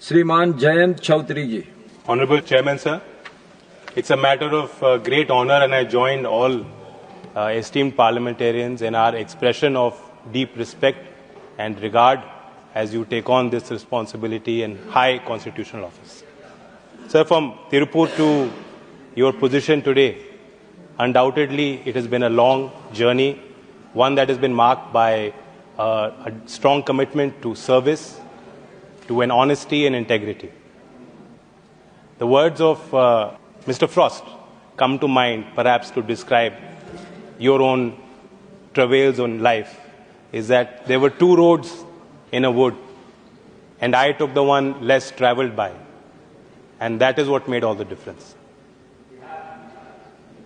Shriman Jayant Chaudhary ji. Honorable Chairman, sir, it's a matter of great honor, and I joined all esteemed parliamentarians in our expression of deep respect and regard as you take on this responsibility and high constitutional office. Sir, from Tirupur to your position today, undoubtedly it has been a long journey, one that has been marked by a strong commitment to service, to an honesty and integrity. The words of Mr. Frost come to mind perhaps to describe your own travails on life, is that there were two roads in a wood and I took the one less traveled by, and that is what made all the difference.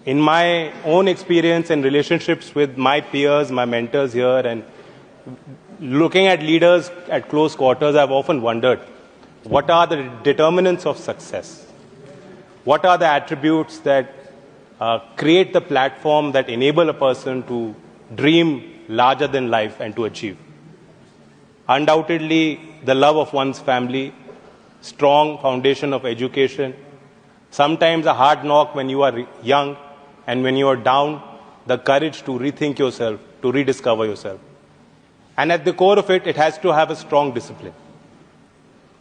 In my own experience and relationships with my peers, my mentors here, and looking at leaders at close quarters, I've often wondered, what are the determinants of success? What are the attributes that create the platform that enable a person to dream larger than life and to achieve? Undoubtedly, the love of one's family, strong foundation of education, sometimes a hard knock when you are young, and when you are down, the courage to rethink yourself, to rediscover yourself. And at the core of it, it has to have a strong discipline.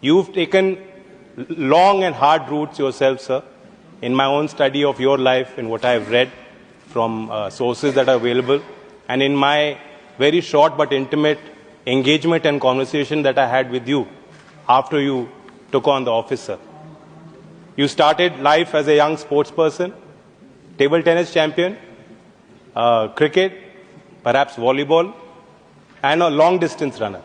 You've taken long and hard routes yourself, sir. In my own study of your life and what I've read from sources that are available, and in my very short but intimate engagement and conversation that I had with you after you took on the office, sir. You started life as a young sports person, table tennis champion, cricket, perhaps volleyball, and a long-distance runner.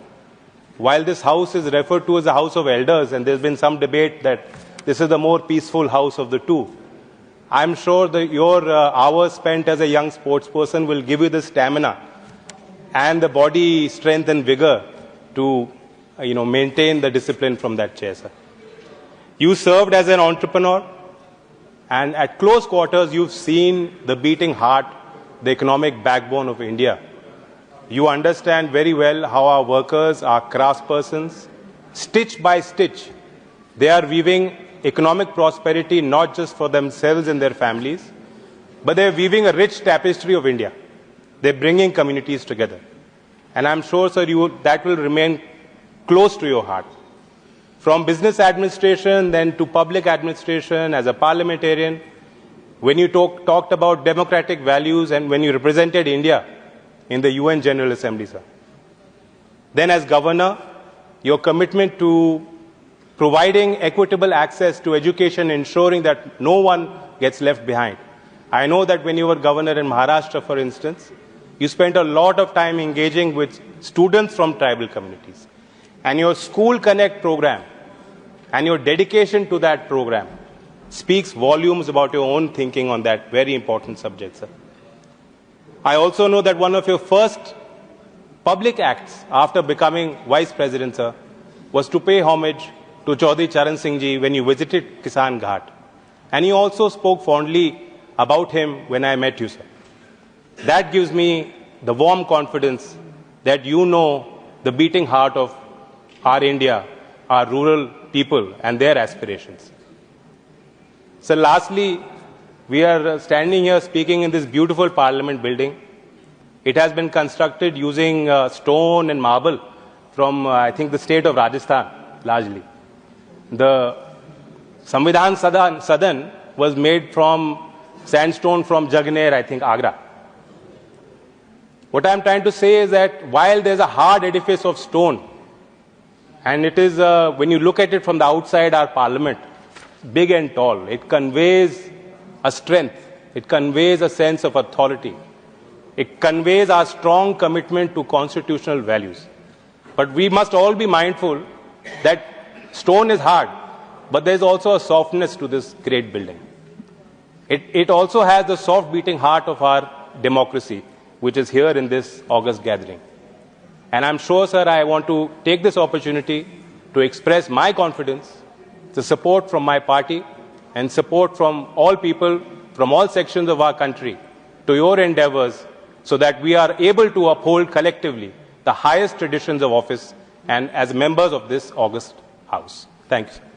While this house is referred to as a house of elders, and there's been some debate that this is the more peaceful house of the two, I'm sure that your hours spent as a young sports person will give you the stamina and the body strength and vigor to maintain the discipline from that chair, sir. You served as an entrepreneur, and at close quarters you've seen the beating heart, the economic backbone of India. You understand very well how our workers, our craftspersons, stitch by stitch, they are weaving economic prosperity not just for themselves and their families, but they're weaving a rich tapestry of India. They're bringing communities together. And I'm sure, sir, that will remain close to your heart. From business administration, then to public administration, as a parliamentarian, when you talked about democratic values and when you represented India in the UN General Assembly, sir. Then as governor, your commitment to providing equitable access to education, ensuring that no one gets left behind. I know that when you were governor in Maharashtra, for instance, you spent a lot of time engaging with students from tribal communities. And your School Connect program and your dedication to that program speaks volumes about your own thinking on that very important subject, sir. I also know that one of your first public acts after becoming Vice President, sir, was to pay homage to Chaudhary Charan Singh ji when you visited Kisan Ghat. And you also spoke fondly about him when I met you, sir. That gives me the warm confidence that you know the beating heart of our India, our rural people and their aspirations. So lastly, we are standing here speaking in this beautiful parliament building. It has been constructed using stone and marble from, I think, the state of Rajasthan, largely. The Samvidhan Sadan was made from sandstone from Jagner, I think, Agra. What I'm trying to say is that while there's a hard edifice of stone, and it is, when you look at it from the outside, our parliament, big and tall, it conveys a strength, it conveys a sense of authority, it conveys our strong commitment to constitutional values. But we must all be mindful that stone is hard, but there's also a softness to this great building. It also has the soft beating heart of our democracy, which is here in this August gathering. And I'm sure, sir, I want to take this opportunity to express my confidence, the support from my party, and support from all people, from all sections of our country, to your endeavors, so that we are able to uphold collectively the highest traditions of office and as members of this August House. Thank you, sir.